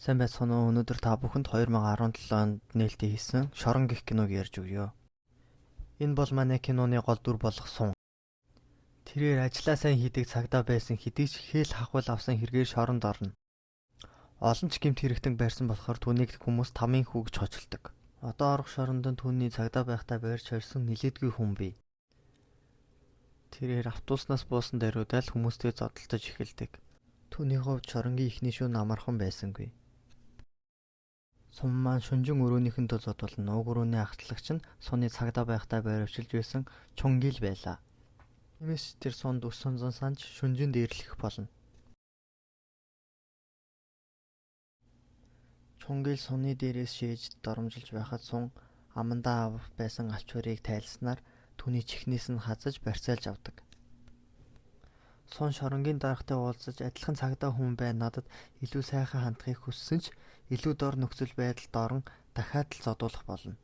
Сайн байцгаана уу? Өнөөдөр та бүхэнд 2017 онд нээлттэй хийсэн Шорон гэх киног ярьж өгье. Энэ бол манай киноны гол дүр болох Сун. Тэрээр ажлаа сайн хийдэг цагдаа байсан хэдий ч хээл хахвал авсан хэрэгээр шоронд орно. Олон ч гэмт хэрэгтэн байрсан болохоор түүнийг хүмүүс тамийн хүү гэж хочилдог. Одоо орох шоронд нь түүний цагдаа байхдаа байрч харьсан нилээдгүй хүн бий. Тэрээр автобуснаас буусан даруйдаа л хүмүүстэй зодтолтож эхэлдэг. Түүний хувьд Шоронгийн эхний шөнө амархан байсангүй. Сум маань шөнжин өрөөнийхэн тул зодуулна. Уг өрөөний ахтлагч нь Суны цагдаа байхдаа байр авчилж байсан Чунгил байлаа. Тиймээс тэр Сунд өс сонзон санж шөнжин дээрлэх болно. Чунгил Суны дээрээс шээж доромжилж байхад Сун амандаа авах байсан алчуурыг тайлснаар түүний чихнээс нь хазаж барьцаалж авдаг. Сун Шоронгийн даргатай уулзаж адилхан цагдаа хүн бай надад илүү сайхан хандахыг хүссэн ч илүү дор нөхцөл байдалд орон дахиад л зодуулах болно.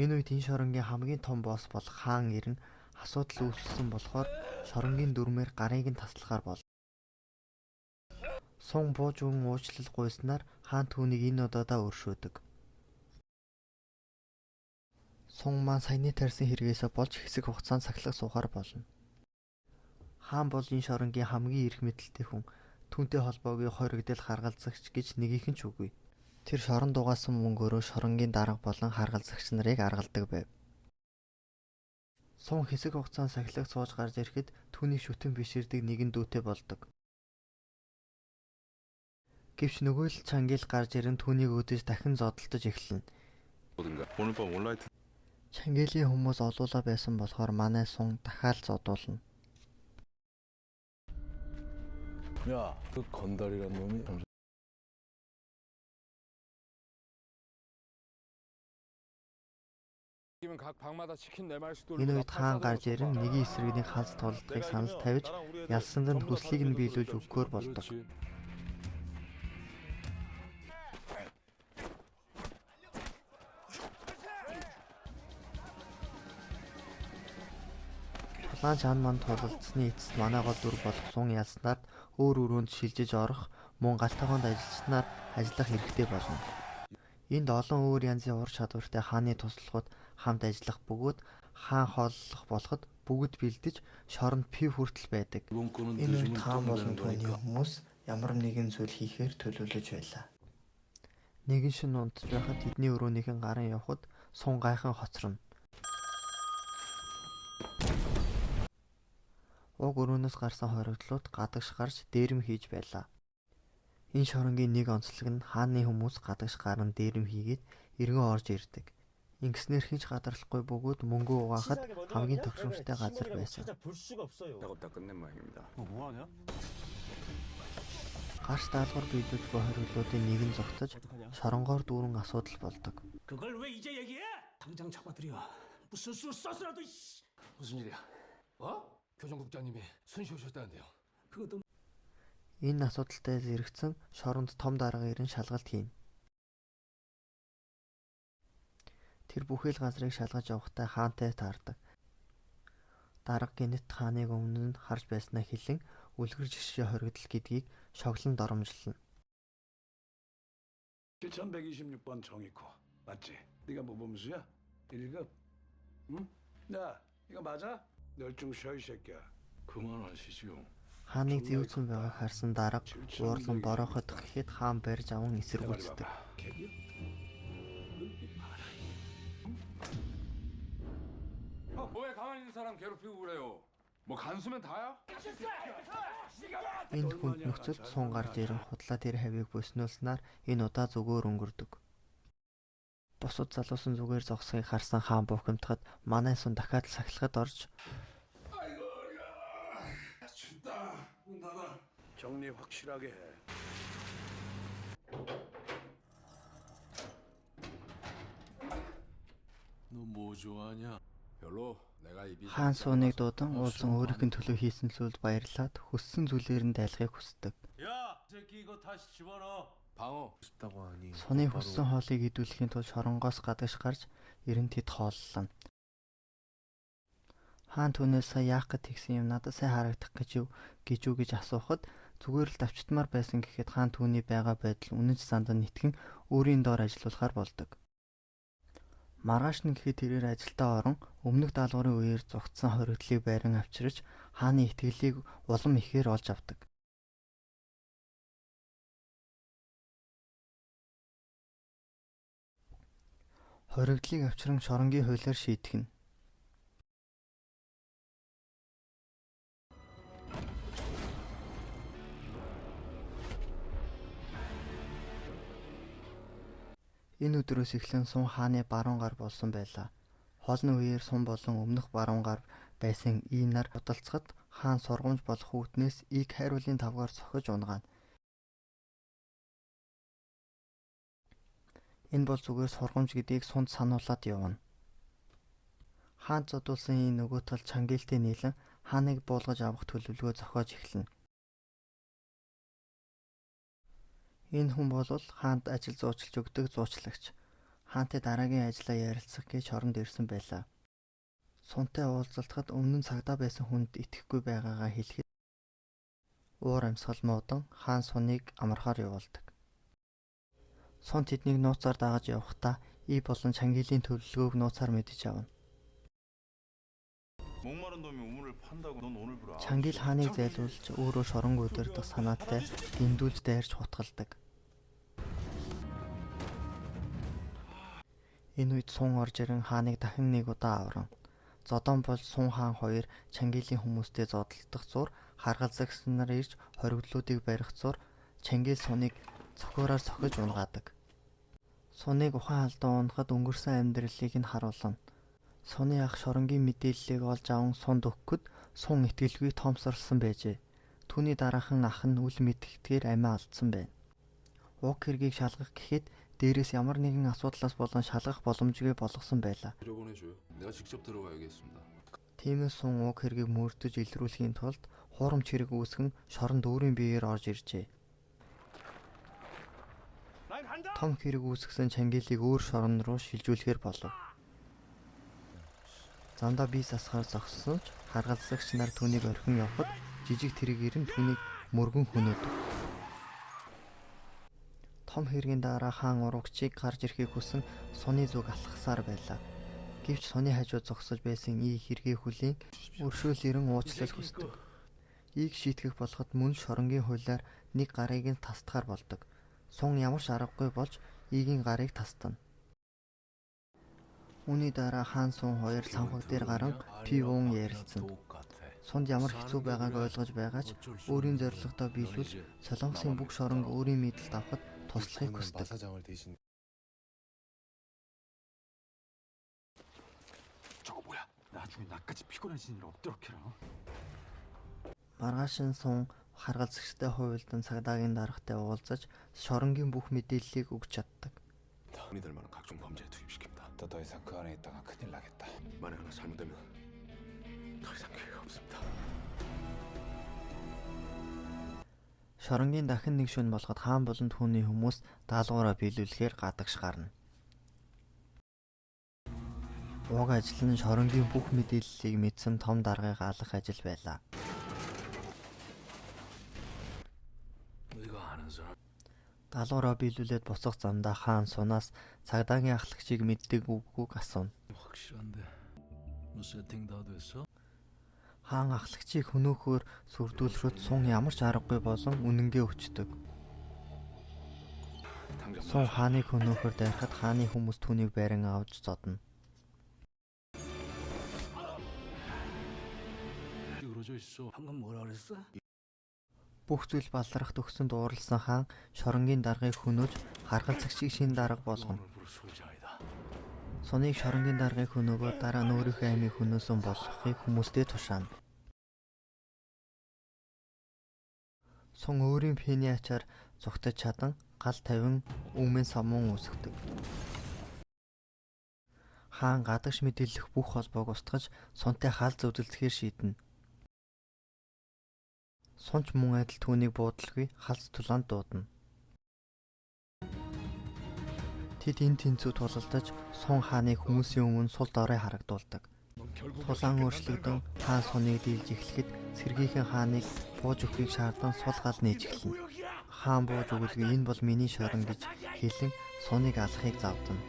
Энэ үед энэ Шоронгийн хамгийн том босс болох хаан ирэн асуудал үүссэн болохоор Шоронгийн дүрмээр гарыг нь таслахаар бол. Сун бууж өгөн уучлал гуйснаар хаан түүнийг энэ удаадаа өршөөдөг. Сун маань саяны тарьсан хэрэгээсээ болж хэсэг хугацаанд сахилах суухаар болно. Хаан бол энэ Шоронгийн хамгийн эрх мэдэлтэй хүн. Түүнтэй холбоогүй хоригдэл харгалзагч гэж нэгийнх нь ч үгүй. Тэр шорон дугаасан мөнгөөрөө Шоронгийн дарга болон харгалзагч нарыг аргалдаг байв. Сун хэсэг хугацаанд сахилах сууж гарч ирэхэд түүний шүтэн биширдэг нэгэн дүүтэй болдог. Гэвч нөгөө л Чангил гарч ирэн түүнийг өдөж дахин зодтолтож эхэлнэ. Чангилийн хүмүүс олуулаа байсан болохоор манай Сун дахиад зодуулна. 야, 그 건달이란 놈이 Энэ үед хаан гарч ирэн нэгэн эсрэгний халс толдохыг санал тавьж ялсанд нь хүслийг нь биелүүлж өгөхөөр болдог. Улаан чан манд тулалдсны эцэст манай гол дүр болох Сун ялснаар өөр өрөөнд шилжиж орох мөн галтайгоонд ажилчнаар ажиллах хэрэгтэй болно. Энд олон өөр янзын ур чадвартай хааны туслахууд хамт ажиллах бөгөөд хаан хооллох болоход бүгд бэлдэж шоронд пив хүртэл байдаг. Энэ үед хаан болон түүний хүмүүс ямар нэгэн зүйл хийхээр төлөвлөж байлаа. Нэгэн шөнө унтж байхад тэдний өрөөнийхэн гарын явхад Сун гайхан хоцорно. Уг өрөөнөөс гарсан хоригдлууд гадагш гарч дээрэм хийж байлаа. Энэ Шоронгийн нэг онцлог нь хааны хүмүүс гадагш гарan дээрэм хийгээд эргэн орж ирдэг. Ингэснээр хинч гадарлахгүй бөгөөд мөнгө угаахад хамгийн тохиромжтой газар байсан. Гарч даалгавар биелүүлж буй хориглуудын нэг нь зогтож шоронгоор дүүрэн асуудал болдог. 그걸 왜 이제 얘기해? 당장 잡아들여. 무슨 수를 써서라도. 무슨 일이야? 교정국장님이 순시 오셨다는데요. 그것도 Энэ асуудалтай зэрэгцэн шоронд том дарга ирэн шалгалт хийнэ. Тэр бүхэл газрыг шалгаж явахдаа хаантай таардаг. Дарга гинэт хааныг өмнө нь харж байснаа хэлэн үлгэр жишээ хоригдл гэдгийг шоглон доромжлно. 7126번 정익호 맞지? 네가 모범수야? 1급? 응? 야 이거 맞아? 널 좀 쉬어 이 새끼야. 그만하시지요. Хааныг зэвцэн байгааг харсан дарга уурлан борооход гэхэд хаан барьж аван эсэргүүцдэг. 왜 가만히 있는 사람 괴롭히고 그래요? 뭐 간수면 다야? Энэ хүнд нөхцөлд Сун гарч ирэн худлаа тэр хавийг бүснүүлснээр энэ удаа зүгээр өнгөрдөг. Бусад залуусан зүгээр зогсохыг харсан хаан бухимдахад манай Сун дахиад л сахилахад орж 정리 확실하게 해. 너 뭐 좋아하냐? 별로 내가 입이 хаан Суныг дуудан уулзан өөрийнх нь төлөө хийсэн зүйлд баярлаад хүссэн зүйлээр нь дайлахыг хүсдэг. 야, 새끼 이거 다시 집어넣어. 방어 싶다고 하니. Суны хүссэн хоолыг идүүлэхийн тулд шоронгоос гадагш гарч эрен тэд хооллоно. Хаан түүнээс сая яах гэж тэгсэн юм надад сайн харагдах гэж юу гэж асуухад зүгээр л давчтмаар байсан гэхэд хаан түүний байгаа байдал үнэнч зандаа нэтгэн өөрийн доор ажиллуулахаар болдог. Маргааш нь гэхэд тэрээр ажилдаа орон өмнөх даалгаврын үеэр зугтсан хоригдлыг байран авчирч хааны итгэлийг улам ихээр олж авдаг. Хоригдлыг авчран шоронгийн хуулиар шийтгэн. Энэ өдрөөс эхлэн Сун хааны баруун гар болсон байлаа. Хоолны үеэр Сун болон өмнөх баруун гар байсан И нар удалцахад хаан сургамж болох үүднээс Ийг хайруулын тавгаар цохиж унгаана. Энэ бол зүгээр сургамж гэдгийг Сунд сануулад явна. Хаан зодуулсан И нөгөө тал Чангилтэй нийлэн хааныг буулгаж авах төлөвлөгөө зохиож эхэлнэ. Энэ хүн бол хаанд ажил зуучилж өгдөг зуучлагч. Хаантай дараагийн ажлаа ярилцах гэж хоронд ирсэн байлаа. Сунтай уулзалтахад өмнө нь цагдаа байсан хүнд итгэхгүй байгаагаа хэлэхэд уур амьсгал муудан хаан Суныг амархаар явуулдаг. Сун тэднийг нууцаар дагаж явахдаа И болон Чангилийн төлөвлөгөөг нууцаар мэдэж авна. Чангил хааныг зайлуулж өөрөө шоронг удирдах санаатай дэндүүлж дайрч хутгалдаг. Энэ үед Сун орж ирэн хааныг дахин нэг удаа авран. Зодон болж Сун хаан хоёр Чангилийн хүмүүстэй зодтолдох зур харгалзагч нар ирж хоригдлуудыг барих зур Чангил Суныг цохиороор цохиж унгаадаг. Суныг ухаан алдаа унахад өнгөрсөн амьдралыг нь харуулна. Суны ах шоронгийн мэдээллийг олж аван Сунд өгөхөд Сун итгэлгүй томсорлсон байжээ. Түүний дараахан ах нь үл мэдгэдгээр амиа алдсан байна. Уг хэргийг шалгах гэхэд дээрээс ямар нэгэн асуудлаас болон шалгах боломжгүй болгосон байлаа. Тиймээс Сун уг хэргийг мөрдөж илрүүлэхийн тулд хуурамч хэрэг үүсгэн шоронд өөрийн биеэр орж иржээ. Том хэрэг үүсгэсэн Чангилийг өөр шорон руу шилжүүлэхээр болов. Замдаа бие засахаар зогссон ч харгалзагч нар түүнийг орхин явхад жижиг тэргээр нь түүнийг мөргөн хөнөөдөг. Том хэргийн дараа хаан урагчийг гарч ирэхийг хүсэн Суны зүг алхахсаар байлаа. Гэвч Суны хажууд зогсож байсан И хэргийг хүлийн өршөөлөрөн уучлал хүсдэг. Ийг шийтгэх болоход мөн шоронгийн хуулиар нэг гарыг нь тасдахаар болдог. Сун ямар ч аргагүй болж Игийн гарыг тасдана. Үүний дараа хаан Сун хоёр санхаг дээр гарan Пивун ярилцсан. Сунд ямар хэцүү байгааг ойлгож байгаа ч өөрийн зорилгодоо биелүүлж Солонгосын бүх шоронг өөрийн мэдэлд авахд туслахыг хүсдэг. Маргааш нь Сун харгалзагчтай хуйлдан цагдаагийн даргатай уулзаж шоронгийн бүх мэдээллийг өгч чаддаг. 더 이상 그 안에 있다가 큰일 나겠다. 만에 하나 잘못되면 더 이상 기회가 없습니다. Шоронгийн дахин нэг шөнө болгоод хаан болон түүний хүмүүс даалгавраа биелүүлэхээр гадагш гарна. Уг ажил нь шоронгийн бүх мэдээллийг мэдсэн том даргаыг алах ажил байлаа. Даалгавраа биелүүлээд буцах замдаа хаан Сунаас цагдаагийн ахлагчийг мэддэг үгүйг асууна. Хаан ахлагчийг хөнөөхөөр сүрдүүлэхэд Сун ямар ч аргагүй болон үнэнгээ өчтдөг. Сун хааныг хөнөөхөөр дайрахад хааны хүмүүс түүнийг байран авч зодно. Бүх зүйл балархад өгсөн дуурласан хаан шоронгийн даргыг хөнөөж харгалзагчийг шин дарга болгоно. Суныг шоронгийн даргыг хөнөөгөө дараа нь өөрийнхөө амийг хөнөөсөн болгохыг хүмүүстэй тушаана. Сун өөрийн пений ачаар зүгтэж чадан гал тавин өмнө самуун үүсгдэг. Хаан гадагш мэдээлэх бүх холбоог устгаж Сунтай хаалт зөвлөлдөхөөр шийднэ. Сунч мөн адил түүнийг буудалгүй халз тулаанд дуудана. Тэд энэ тэнцүү тулалдаж Сун хааны хүмүүсийн өмнө сул дорой харагдуулдаг. Тулаан өөрчлөгдөн хаан суныг дийлж эхлэхэд цэргийнхэн хааныг бууж өгөхийг шаардсан сул гал нээж эхэлнэ. Хаан бууж өгөлгүй энэ бол миний шорон гэж хэлэн суныг алахыг завдана.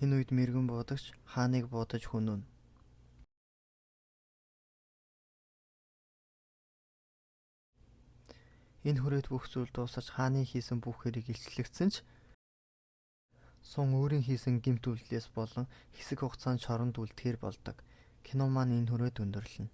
Энэ үед мэргэн буудагч хааныг буудаж хүнүн. Энэ хүрээд бүх зүйл дуусаж хааны хийсэн бүх хэрэг илчлэгдсэн ч сун өөрийн хийсэн гэмт үйлдэлээс болон хэсэг хугацаанд шоронд үлдэхээр болдог. Кино маань энэ хүрээд өндөрлөнө.